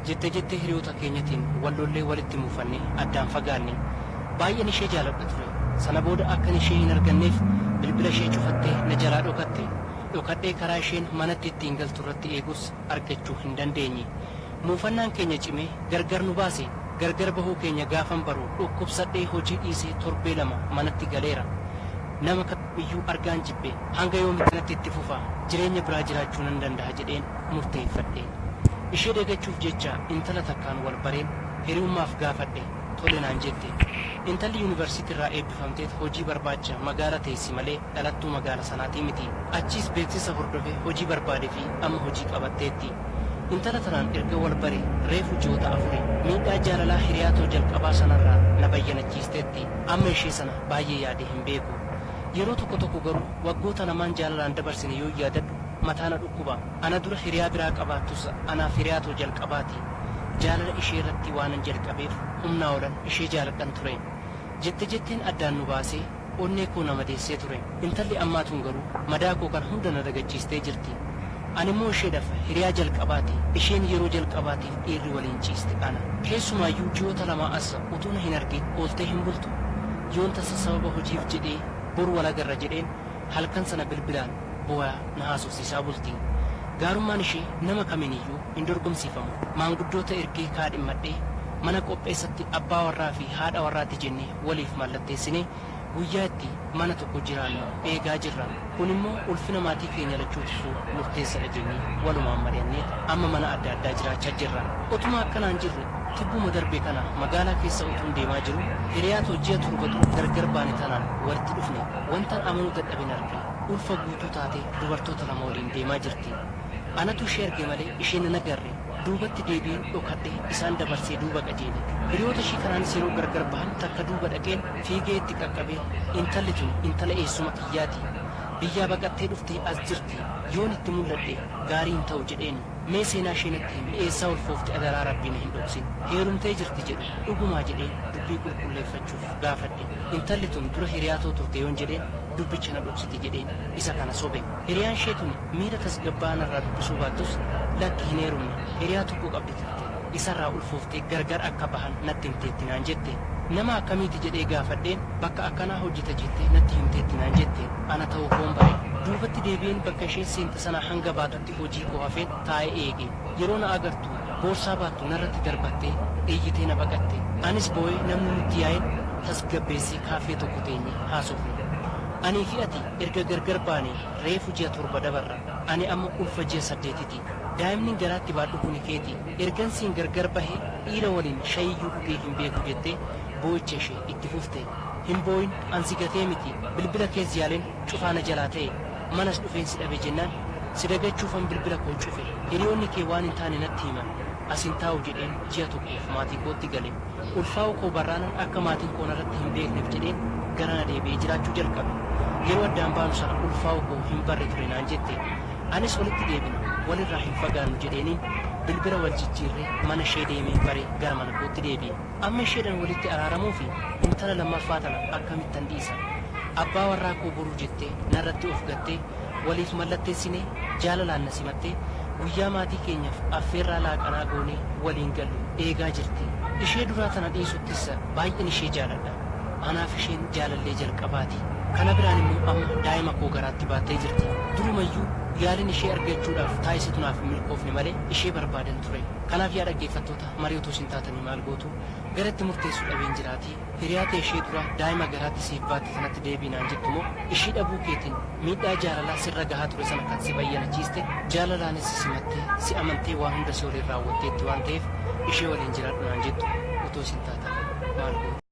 jettee hiriyoota keenyatiin wallollee walitti muufannee addaan fagaanne. Baay'een ishee jaaladha ture. Sana booda akkan ishee hin arganneef bilbila ishee cufattee na jalaa dhokatte. Dhokadhee karaa isheen manatti ittiin galtu irratti eegus argachuu hin dandeenye. Muufannaan keenya cimee gargar nu baase. Gargar bahuu keenya gaafan baru dhukkubsadhee hojii dhiisee torbee lama manatti galeera. Nama kamiyyuu argaan jibbe hanga yoomitti natti itti fufa jireenya biraa jiraachuu nan danda'a jedheen murteeffadhe. Ishee dagachuuf jecha intala takkaan wal bareen hiriyummaaf gaafadhe tole naan jette. Intalli yuunivarsiitii irraa eebbifamteet hojii barbaacha magaala teessi malee dhalattuu magaala sanaatii miti. Achiis beeksisa hordofee hojii barbaade fi amma hojii qabatteetti. Intala tanaan erga wal bare reefu ji'oota afuri miidhaa jaalalaa hiriyaatoo jalqabaa sanarraa na bayyanachiisteetti. Amma ishee sana baay'ee yaade hin beeku. Yeroo tokko garuu waggoota namaan jaalalaan dabarsine yoo yaadadhu mataana dhukkuba. Ana dura hiriyaa biraa qabaattus anaaf hiriyaatoo jalqabaati. Jaalala ishee irratti waanan jalqabeef humnaa olan ishee jaaladhan ture. Jetteen addaan nu baasee onnee koo nama deessee ture. Intalli ammaatuun garuu madaa koo kan hunda na dagachiistee jirti. Ani immoo isheedhaaf hiriyaa jalqabaati. Isheen yeroo jalqabaatiif dhiirri waliin ciiste ana. Keessumaayyuu ji'oota lamaa as utuu na hin argin ooltee hin bultu. Yoon tasa sababa hojiif jedhee boru walagarra jedheen halkan sana bilbilaan bu'aa na haasofsiisaa bulti. Gaarummaan ishee nama kaminiyyuu hin dorgomsiifamu. Maanguddoota ergee kaadhimmadhee mana qopheessatti abbaa warraa fi haadha warraatti jennee waliif mallatteessinee guyyaa itti mana tokko jiraannu eegaa jirra. Kun immoo ulfina maatii keenya lachuutisuu murteessadha jennee walumaan mari'annee amma mana adda addaa jiraachaa jirra. Utuma akkanaan jirru tibbuma darbee kana magaalaa keessa utuun deemaa jiru hiriyaatoo ji'a torbatu gargar baane tanaan walitti dhufne. Wantan amanuu dadhabin arge ulfa guutuu taatee dubartoota lama waliin deemaa jirti. Anatu ishee arge malee isheen hin agarre. Duubatti deebiin dhokadhee isaan dabarsee duuba qajeele. Hiriyoota ishii kanaanis yeroo gargar bahan takka duuba dhaqeen fiigee itti qaqqabee intalli tun intala eessuma kiyyaati. Biyyaa baqattee dhuftee as jirti. Yoon itti mul'adhe gaarii hin ta'u jedheen. Mee seenaa isheenatti eessaa ulfoofte adaraa rabbiin hin dhoksin. Heerumtee jirti jedhe dhugumaa jedhee dubbii qulqulleeffachuuf gaafadhe. Intalli tun dura hiriyaatoo turte yoon jedheen dubbicha na dhoksiti jedheen isa kana sobe. Hiriyaan ishee tun miira tasgabbaa'anarraa dubbisuu baattus lakki hin heerumne hiriyaa tokko qabdi turte. Isarraa ulfooftee gargar akka bahan natti himteetti naan jette. Nama akkamiiti jedhee gaafadheen bakka akkanaa hojjeta jettee natti himteetti naan jette. Ana ta'uu koon bare. Duubatti deebiin bakka isheen seente sana hanga baatutti hojii koo hafeen taa'ee eege. Yeroo na agartu boorsaa baattu narratti darbattee eeyyitee na baqatte. Anis boo'ee namni nutti yaa'een tasgabbeessee kaafee tokko teenye haasofne. Anii fi ati erga gargar baane reefu ji'a torba dabarra. Ani amma ulfa ji'a 8ti. Daa'imni garaatti baadhu kuni keeti. Ergan siin gargar bahee dhiira waliin shayiyyuu dhugee hin beeku jettee boo'icha ishee itti fufte. Hin boo'in ansi gatee miti. Bilbila kees yaaleen cufaana jalaa ta'e. Manas dhufeen si dhabe jennaan si dagachuufan bilbila koo cufe. Hiriyoonni kee waan hin taane natti himan. Asin taa'u jedheen ji'a tokkoof maatii kootti gale. Ulfaa'u koo barraanan akka maatiin koo narratti hin beekneef jedheen gara na deebi'ee jiraachuu jalqabe. Yeroo addaan baanu sana ulfaa'u koo hin barre ture naan jette. Anis walitti deebina walirraa hin fagaannu jedheeniin bilbila wal jijjiirree mana ishee deemee baree gara mana kootti deebi'e. Amma isheedhaan walitti araaramuu fi intala lammaffaa tana akkamittan dhiisa. Abbaa warraa koo boruu jettee narratti of gattee waliif mallatteessinee jaalalaan na simattee guyyaa maatii keenyaaf affeerraa laaqanaa goonee waliin gallu eegaa jirti. Ishee duraa tana dhiisuttis baay'een ishee jaaladha. Anaaf isheen jaalallee jalqabaati. Kana biraan immoo amma daa'ima koo garaatti baattee jirti. Durumayyuu yaaliin ishee argachuudhaaf taa'isitu naaf hin milkoofne malee ishee barbaadan ture. Kanaaf yaa dhaggeeffattoota marii otoo isin taatanii maal gootu garatti murteessuu dhabeen jiraatii hiriyaa ta'e ishee dura daa'ima garaatti siif baatte sanatti deebiinaan jettu moo ishii dhabuu keetiin miidhaa jaalalaa sirra gahaa ture sana kan si bayyanachiiste jaalalaanis si simattee si amantee waa hunda si waliin raawwatteetti waan ta'eef ishee waliin jiraadhu naan jettu otoo isin taatan maal gootu.